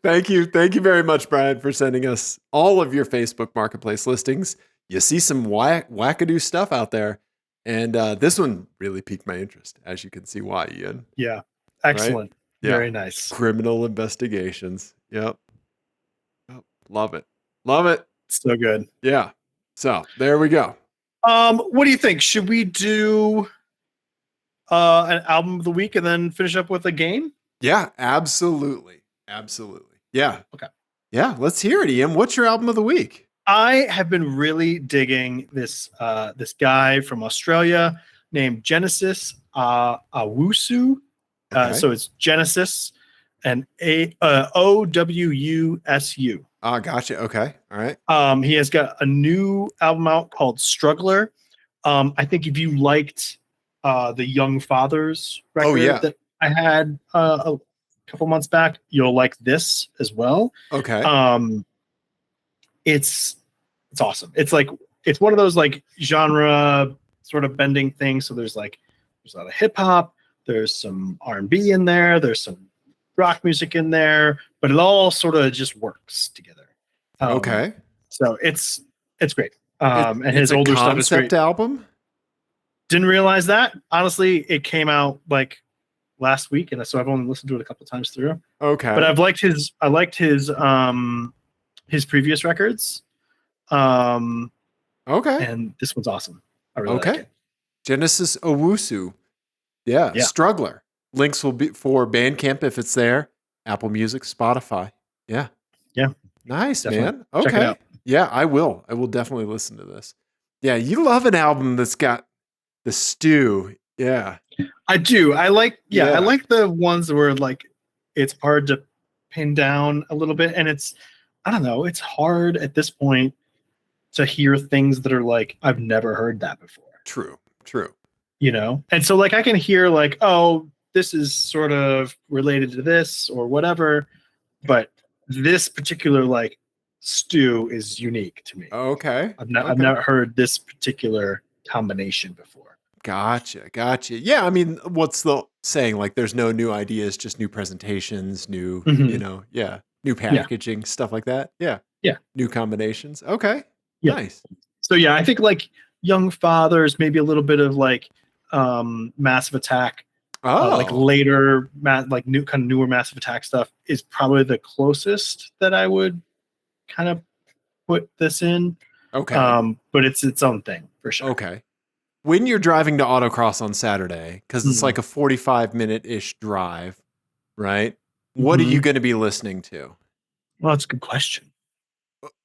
Thank you very much, Brian, for sending us all of your Facebook Marketplace listings. You see some wackadoo stuff out there. And this one really piqued my interest, as you can see why, Ian. Yeah. Excellent. Right? Yeah. Very nice. Criminal investigations. Yep. Love it. Love it. So good. Yeah. So there we go. What do you think? Should we do an album of the week and then finish up with a game? Yeah, absolutely. Yeah. Okay. Yeah, let's hear it, Ian. What's your album of the week? I have been really digging this this guy from Australia named Genesis Owusu. Okay. So it's Genesis and Owusu. Gotcha. Okay. All right. He has got a new album out called Struggler. I think if you liked the Young Fathers record that I had a couple months back, you'll like this as well. Okay. It's awesome. It's like it's one of those like genre sort of bending things. So there's a lot of hip hop, there's some R&B in there, there's some rock music in there, but it all sort of just works together. Okay. So it's great. And his older stuff is great. Concept album? Didn't realize that. Honestly, it came out like last week, and so I've only listened to it a couple times through. Okay. But I liked his previous records. Okay. And this one's awesome. I really like it. Genesis Owusu. Yeah. Struggler. Links will be for Bandcamp if it's there. Apple Music, Spotify. Yeah. Yeah. Nice, Definitely. man. Okay. Check it out. Yeah, I will. I will definitely listen to this. Yeah, you love an album that's got the stew. Yeah. I do. I like the ones where like it's hard to pin down a little bit, and it's I don't know, it's hard at this point to hear things that are like I've never heard that before. True. You know? And so like I can hear like, oh, this is sort of related to this or whatever, but this particular like stew is unique to me. Okay. I've never heard this particular combination before. Gotcha. Yeah, I mean, what's the saying? Like, there's no new ideas, just new presentations, new, Mhm. new Yeah. packaging, stuff like that. Yeah. Yeah. New combinations. Okay. Yeah. Nice. So yeah, I think like Young Fathers, maybe a little bit of like Massive Attack, like Oh, later, like newer Massive Attack stuff is probably the closest that I would kind of put this in. okay. But it's its own thing for sure. Okay. When you're driving to autocross on Saturday, because it's Mm. like a 45-minute-ish drive, right? What are you Mhm. going to be listening to? Well, that's a good question.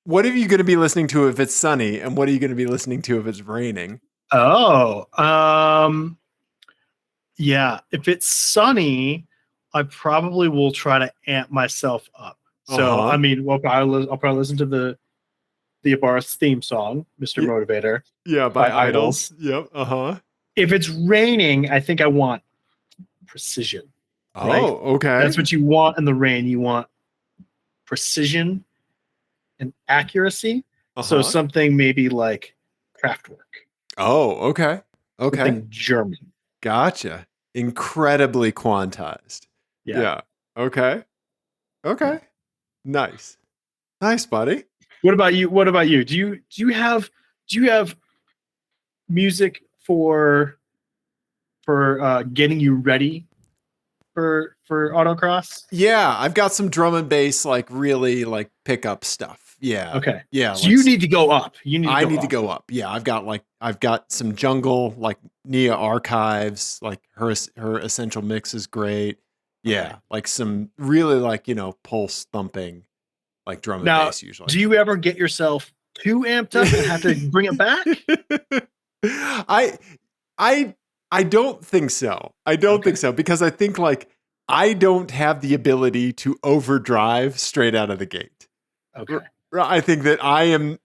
What are you going to be listening to if it's sunny, and what are you going to be listening to if it's raining? Oh, yeah. If it's sunny, I probably will try to amp myself up. So, I Uh-huh. mean, I'll probably listen to the Abarth's theme song, Mr. Yeah, Motivator yeah, by by Idols. Idols. Yep. Uh-huh. If it's raining, I think I want precision, right? Oh, okay. That's what you want in the rain. You want precision and accuracy. So Uh-huh. something maybe like Kraftwerk, Oh, okay. Okay. something German. Gotcha. Incredibly quantized. Yeah. Yeah. Okay. Yeah. Okay. Nice. Nice, buddy. What about you? What about you? Do you have music for getting you ready for autocross? Yeah, I've got some drum and bass, like really like pickup stuff. Yeah. Okay. Yeah, So like you need to go up. You need to I go need to up. go up. Yeah, I've got some jungle, like Nia Archives, like her essential mix is great. Yeah, Okay. like some really like, pulse thumping, like drum and Now, bass usually. do you ever get yourself too amped up and have to bring it back? I I I don't think so. I don't Okay. think so because I think like I don't have the ability to overdrive straight out of the gate. Okay. I think that I'm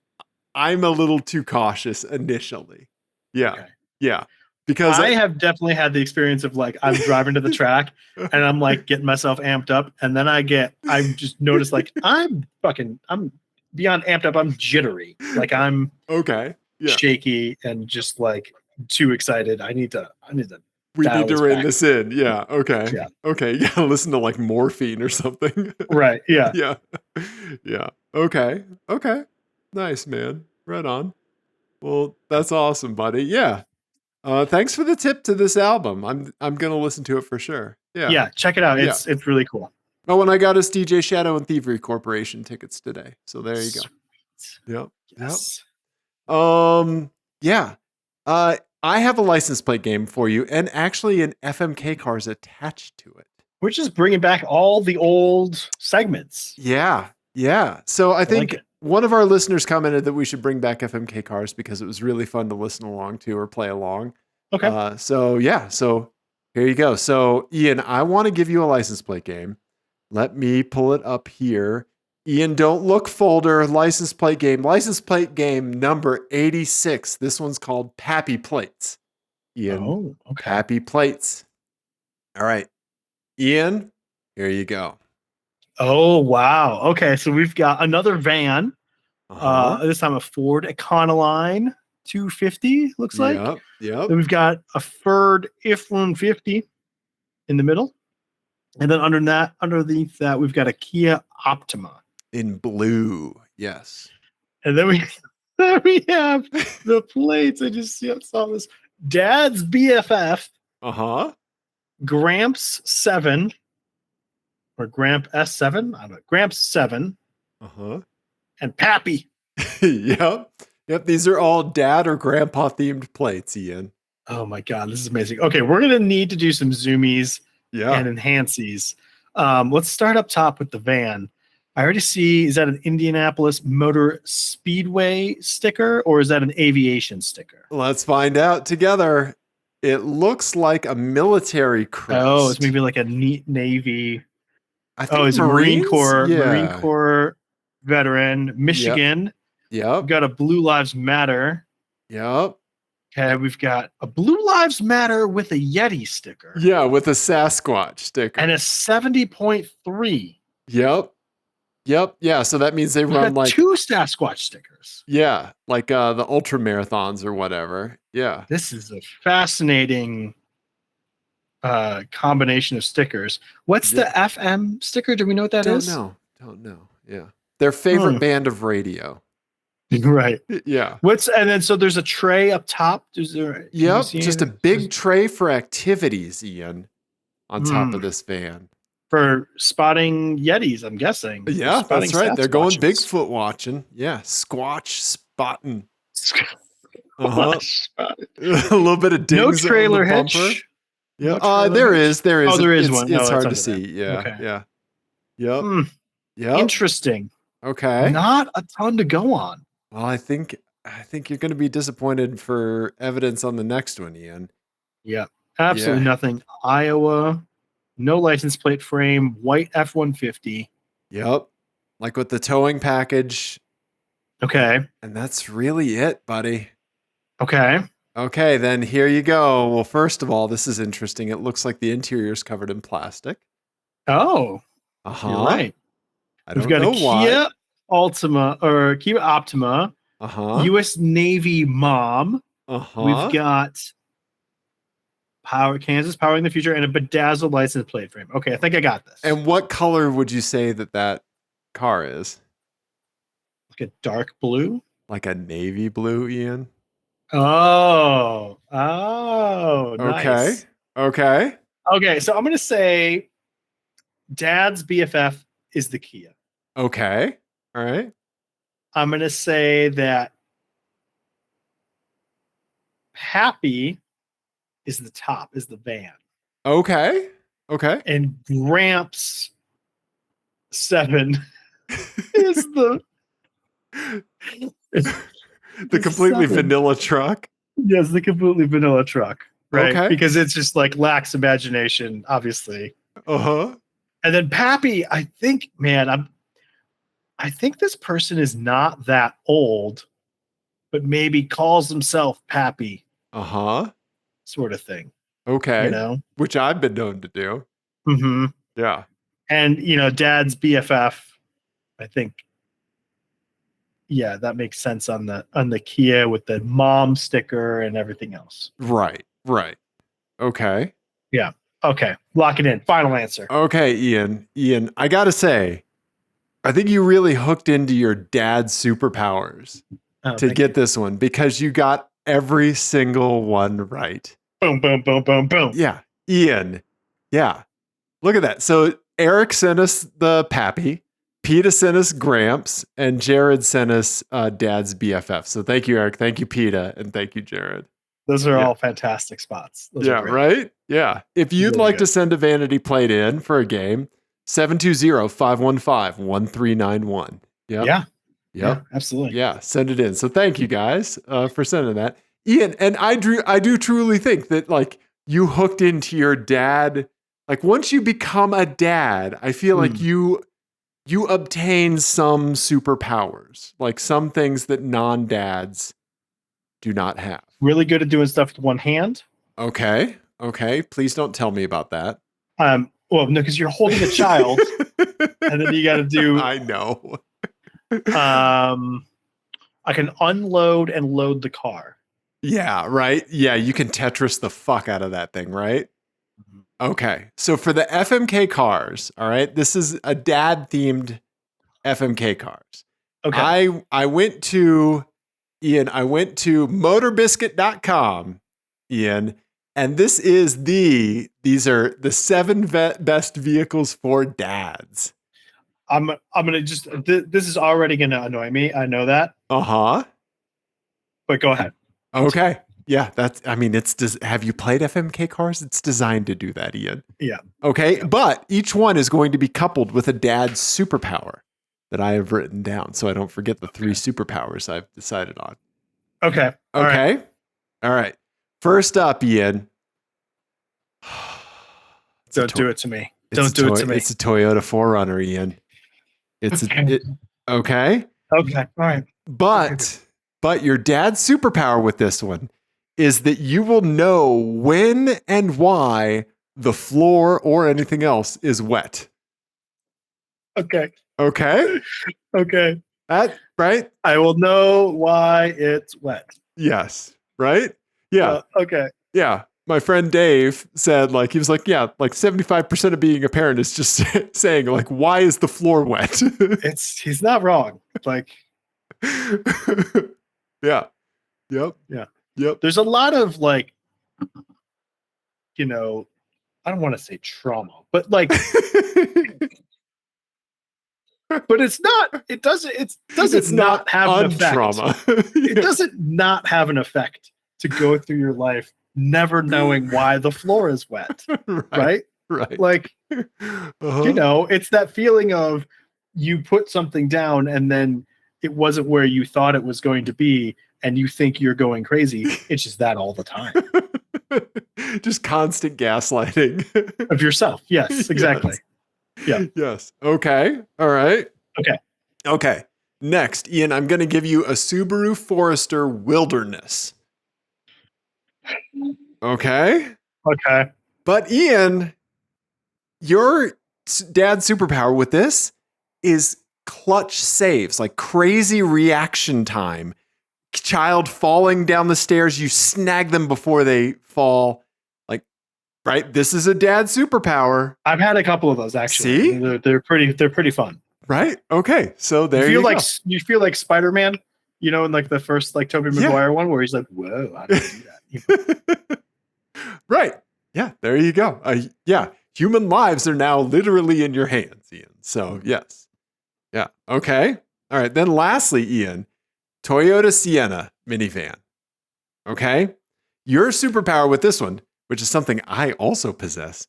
a little too cautious initially. Yeah. Okay. Yeah. Because I have definitely had the experience of like I'm driving to the track and I'm like getting myself amped up, and then I just notice like I'm beyond amped up. I'm jittery. Like I'm okay. Yeah. shaky and just like too excited. I need to We dial need to this rein back. this in. Yeah. Okay. Yeah. Okay. You gotta listen to like morphine or something. Right. Yeah. Yeah. Yeah. Okay. Okay. Nice, man. Right on. Well, that's awesome, buddy. Yeah. Thanks for the tip to this album. I'm gonna listen to it for sure. Yeah. Yeah. Check it out. Yeah. It's really cool. Oh, and I got us DJ Shadow and Thievery Corporation tickets today. So there you go. Sweet. Yep. Yep. Yes. Yeah. I have a license plate game for you, and actually an FMK cars attached to it. We're just bringing back all the old segments. Yeah. Yeah. So I think like it. one of our listeners commented that we should bring back FMK cars because it was really fun to listen along to or play along. Okay. So here you go. So Ian, I want to give you a license plate game. Let me pull it up here. Ian, don't look folder, license plate game number 86. This one's called Pappy Plates. Ian, Oh, okay. Pappy Plates. All right. Ian, here you go. Oh, wow. Okay. So we've got another van. Uh-huh. This time a Ford Econoline 250, looks like. Yep. Then we've got a Ford F-150 in the middle. And then underneath that, we've got a Kia Optima. In blue. Yes. And then we have the plates. I just saw this. Dad's BFF, Uh-huh. Gramps 7, or Gramp S7. I don't know. Gramps 7 Uh-huh. and Pappy. Yep. These are all dad or grandpa themed plates, Ian. Oh my God, this is amazing. Okay, we're gonna need to do some zoomies Yeah. and enhances. Let's start up top with the van. I already see, is that an Indianapolis Motor Speedway sticker or is that an aviation sticker? Let's find out together. It looks like a military crest. Oh, it's maybe like a neat Navy. I think It's Marines? Marine Corps veteran, Michigan. Yep. We've got a Blue Lives Matter. Yep. Okay, we've got a Blue Lives Matter with a Yeti sticker. Yeah, with a Sasquatch sticker. And a 70.3. Yep. Yep. Yeah. So that means they We run got like, 2 Sasquatch stickers. yeah, like the ultra marathons or whatever. Yeah. This is a fascinating combination of stickers. What's the FM sticker? Do we know what that Don't is? know. Don't know. Yeah. Their favorite band of radio. Right. Yeah. And then so there's a tray up top. Yep. Just a big tray for activities, Ian, on top of this van. For spotting Yetis, I'm guessing. Yeah, that's right. They're going Sasquatches. Bigfoot watching. Yeah. Squatch spotting. A little bit of dings No trailer on the bumper. hitch. Yeah. No there is. Oh, there is one. It's No, hard to under see. there. Yeah. Okay. Yeah. Yep. Yep. Interesting. Okay. Not a ton to go on. Well, I think you're going to be disappointed for evidence on the next one, Ian. Yeah. Absolutely nothing. Iowa, no license plate frame, white F-150. Yep. Like with the towing package. Okay. And that's really it, buddy. Okay. Okay, then here you go. Well, first of all, this is interesting. It looks like the interior is covered in plastic. Oh. Uh-huh. You're right. I don't We've got know a why. Kia Altima or Kia Optima. Uh-huh. US Navy Mom. Uh-huh. We've got Kansas Powering the Future and a bedazzled license plate frame. Okay, I think I got this. And what color would you say that car is? Like a dark blue? Like a navy blue, Ian? Oh, nice. Okay. Okay, so I'm going to say Dad's BFF is the Kia. Okay. All right. I'm going to say that Happy is the top, is the van. Okay. And Gramps 7 is the the completely vanilla truck. Yes, the completely vanilla truck. Right. Okay. Because it's just like lacks imagination, obviously. Uh-huh. And then Pappy, I think this person is not that old, but maybe calls himself Pappy. Uh-huh. Sort of thing. Okay. You know? Which I've been known to do. Mm-hmm. Yeah. And, Dad's BFF, I think, yeah, that makes sense on the Kia with the mom sticker and everything else. Right. Okay. Yeah. Okay. Lock it in. Final answer. Okay, Ian, I got to say, I think you really hooked into your dad's superpowers to get this one because you got every single one right. Boom, boom, boom, boom, boom. Yeah. Ian. Yeah. Look at that. So Eric sent us the Pappy, Peta sent us Gramps, and Jared sent us Dad's BFF. So thank you, Eric. Thank you, Peta. And thank you, Jared. Those are all fantastic spots. Those are right? Yeah. If you'd like to send a vanity plate in for a game, 720-515-1391. Yep. Yeah, absolutely. Yeah, send it in. So thank you guys for sending that. Ian, and I do truly think that like you hooked into your dad. Like once you become a dad, I feel like you obtain some superpowers, like some things that non-dads do not have. Really good at doing stuff with one hand. Okay. Please don't tell me about that. Well, no, because you're holding a child, and then you got to do. I know. I can unload and load the car. Yeah, right. Yeah, you can Tetris the fuck out of that thing, right? Mm-hmm. Okay. So for the FMK cars, all right, this is a dad themed FMK cars. Okay. I went to motorbiscuit.com, Ian, and these are the 7 best vehicles for dads. I'm gonna just this is already gonna annoy me. I know that. Uh-huh. But go ahead. Okay. Yeah, have you played FMK cars? It's designed to do that, Ian. Yeah. Okay, yeah. But each one is going to be coupled with a dad's superpower that I have written down, so I don't forget the 3 superpowers I've decided on. Okay. All right. First up, Ian. Don't do it to me. Don't do it to me. It's a Toyota 4Runner, Ian. Okay. Okay. All right. But your dad's superpower with this one is that you will know when and why the floor or anything else is wet. Okay. Okay. Okay. That right? I will know why it's wet. Yes. Right? Yeah. Okay. Yeah. My friend Dave said, like, he was like, yeah, like 75% of being a parent is just saying, like, why is the floor wet? He's not wrong. Like, yeah. Yep. yeah. Yep. There's a lot of like, I don't want to say trauma, but like, but it doesn't not have an effect. Trauma. It doesn't not have an effect to go through your life never knowing why the floor is wet. Right? Right. Like, it's that feeling of you put something down and then it wasn't where you thought it was going to be and you think you're going crazy. It's just that all the time. Just constant gaslighting of yourself. Yes, exactly. Yes. Yeah. Yes. Okay. All right. Okay. Okay. Next, Ian, I'm going to give you a Subaru Forester Wilderness. Okay. Okay. But Ian, your dad's superpower with this is clutch saves, like crazy reaction time. Child falling down the stairs, you snag them before they fall. Like, right? This is a dad superpower. I've had a couple of those actually. See? They're pretty fun. Right? Okay. So there you go. You feel like Spider-Man, in like the first like Tobey Maguire one where he's like, whoa, how did I do that? Right. Yeah, there you go. Yeah, human lives are now literally in your hands, Ian. So, yes. Yeah. Okay. All right. Then lastly, Ian, Toyota Sienna minivan. Okay. Your superpower with this one, which is something I also possess,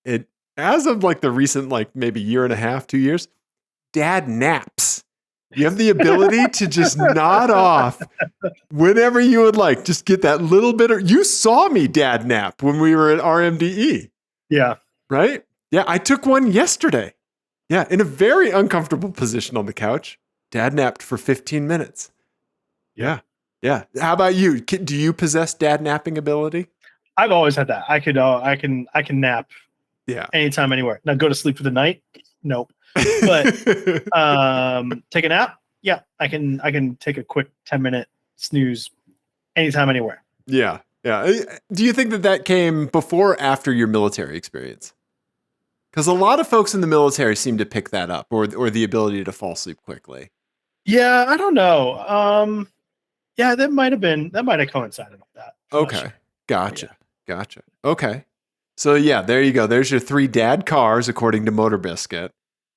it as of like the recent, like maybe year and a half, 2 years, dad naps. You have the ability to just nod off whenever you would like. Just get that little bit of, you saw me dad nap when we were at RMDE. Yeah. Right? Yeah, I took one yesterday. Yeah, in a very uncomfortable position on the couch. Dad napped for 15 minutes. Yeah. Yeah. How about you? Do you possess dad napping ability? I've always had that. I can nap. Yeah. Anytime, anywhere. Now go to sleep for the night. Nope. But take a nap. Yeah, I can take a quick 10-minute snooze anytime, anywhere. Yeah. Yeah. Do you think that came before or after your military experience? Because a lot of folks in the military seem to pick that up, or the ability to fall asleep quickly. Yeah, I don't know. Yeah, that might have coincided with that. Okay. Sure. Gotcha. Yeah. Gotcha. Okay. So yeah, there you go. There's your 3 dad cars, according to Motor Biscuit.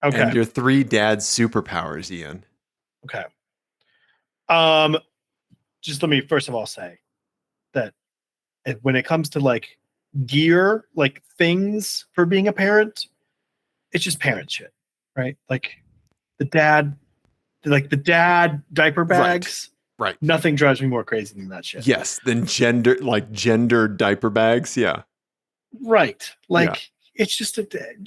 Okay. And your 3 dad superpowers, Ian. Okay. Just let me first of all say that when it comes to like gear, like things for being a parent, it's just parent shit, right? Like the dad diaper bags. Right. Nothing drives me more crazy than that shit. Yes, than gender diaper bags. Yeah. Right. Like it's just a fucking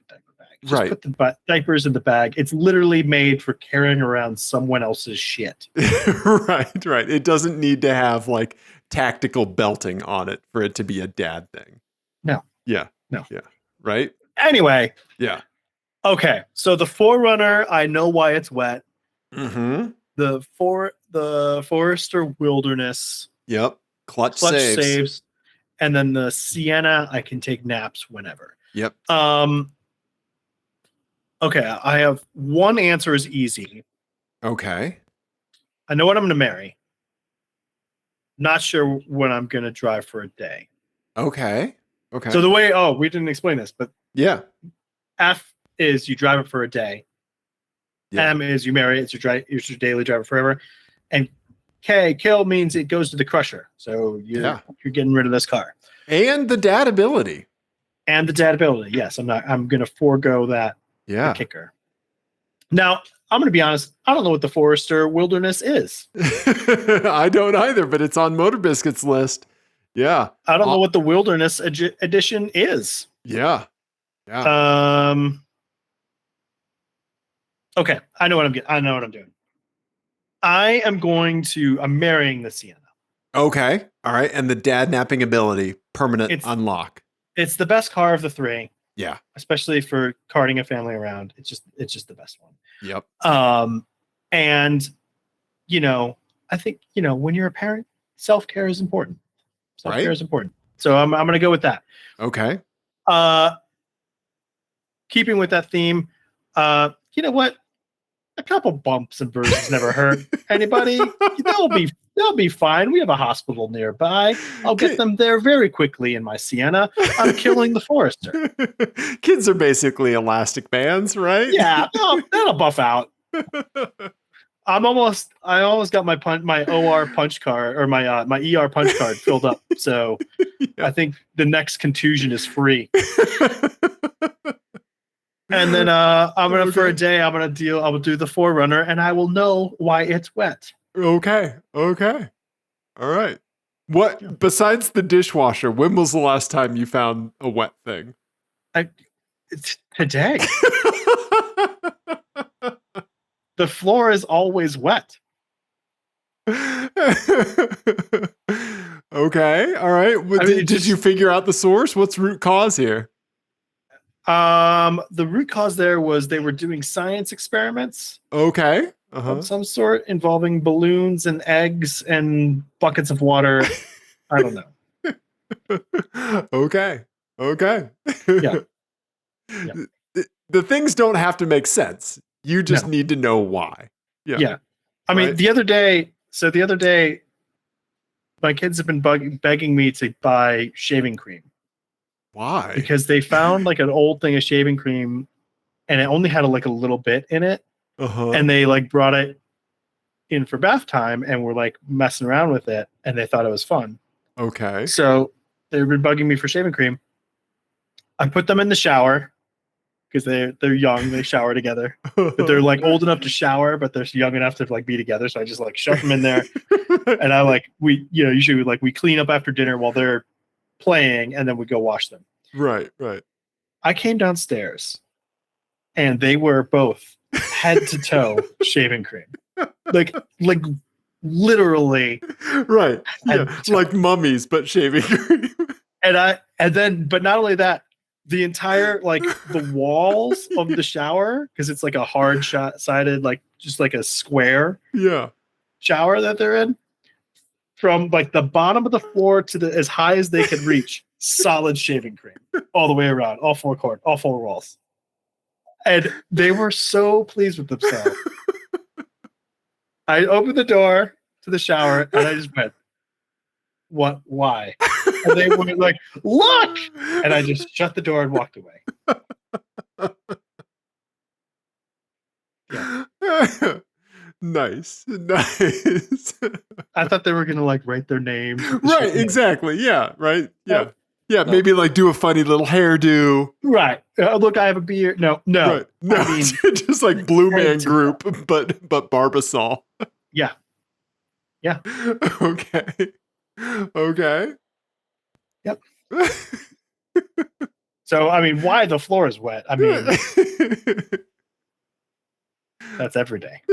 diaper bag. Just right. put the diapers in the bag. It's literally made for carrying around someone else's shit. Right. Right. It doesn't need to have like tactical belting on it for it to be a dad thing. No. Yeah. No. Yeah. Right. Anyway. Yeah. Okay. So the Forerunner, I know why it's wet. Mm-hmm. The Forester Wilderness. Yep. Clutch saves. And then the Sienna, I can take naps whenever. Yep. Okay, I have one answer is easy. Okay. I know what I'm going to marry. Not sure when I'm going to drive for a day. Okay. Okay. So we didn't explain this, but yeah. F is you drive it for a day. Yeah. M is you marry it. It's your daily driver forever. And kill means it goes to the crusher. So you're getting rid of this car. And the dad ability. Yes. I'm going to forego that. Yeah. Kicker. Now, I'm going to be honest. I don't know what the Forester Wilderness is. I don't either, but it's on Motor Biscuit's list. Yeah. I don't know what the Wilderness edition is. Yeah. Yeah. Okay. I know what I'm doing. I'm marrying the Sienna. Okay. All right. And the dad napping ability, permanent unlock. It's the best car of the 3. Yeah. especially for carting a family around. It's just the best one. Yep. And I think when you're a parent, self-care is important. Self-care Right. is important. So I'm going to go with that. Okay. Keeping with that theme, you know what? A couple bumps and bruises never hurt anybody. They'll be fine. We have a hospital nearby. I'll get them there very quickly in my Sienna. I'm killing the forester. Kids are basically elastic bands, right? Yeah, that'll buff out. I almost got my OR punch card or my ER punch card filled up. So Yeah. I think the next contusion is free. And then for a day I will do the Forerunner, and I will know why it's wet. Okay. All right. What besides the dishwasher, when was the last time you found a wet thing? It's today. The floor is always wet. Okay. All right. Did you figure out the source? What's root cause here? The root cause there was they were doing science experiments. Okay. Of some sort involving balloons and eggs and buckets of water. I don't know. Okay. Yeah. The things don't have to make sense. You just need to know why. Yeah. I mean, the other day, my kids have been begging me to buy shaving cream. Why? Because they found like an old thing of shaving cream, and it only had a little bit in it. And they brought it in for bath time and were messing around with it, and they thought it was fun. Okay. So they've been bugging me for shaving cream. I put them in the shower because they're young. They shower together, but they're old enough to shower, but they're young enough to be together. So I just shove them in there, and usually we clean up after dinner while they're playing, and then we go wash them. Right. I came downstairs, and they were both head to toe shaving cream, literally. Right. Yeah. Like mummies, but shaving cream. But not only that, the entire the walls of the shower, because it's a hard sided, just a square shower that they're in, from the bottom of the floor to as high as they could reach, solid shaving cream all the way around, all four walls. And they were so pleased with themselves. I opened the door to the shower and I just went, "What? Why?" And they were like, "Look!" And I just shut the door and walked away. Yeah. Nice. I thought they were gonna write their name. Right, exactly. Yeah, right. Yeah. Yeah, maybe do a funny little hairdo. Right. Look, I have a beard. No. Right. No, I mean, just Blue Man Group, but Barbasol. Yeah. Okay. Yep. So, I mean, why the floor is wet? I mean, that's every day.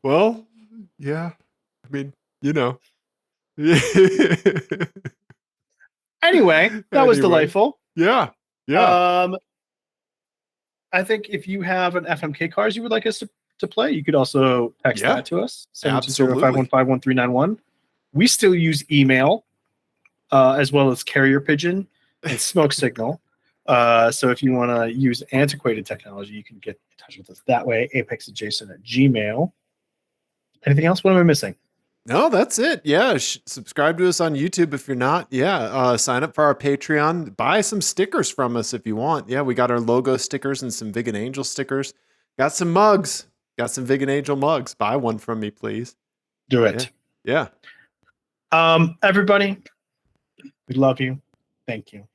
Well, yeah. I mean, Anyway, that was delightful. Yeah. I think if you have an FMK cars you would like us to play, you could also text that to us. 720-515-1391. We still use email, as well as carrier pigeon and smoke signal. So if you want to use antiquated technology, you can get in touch with us that way. apexadjacent@gmail. Anything else? What am I missing? No, that's it. Yeah. Subscribe to us on YouTube if you're not. Yeah. Sign up for our Patreon. Buy some stickers from us if you want. Yeah. We got our logo stickers and some Vegan Angel stickers. Got some mugs. Got some Vegan Angel mugs. Buy one from me, please. Do it. Yeah. Everybody, we love you. Thank you.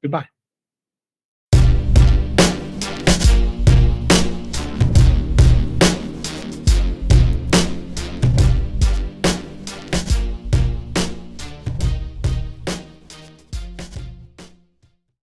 Goodbye.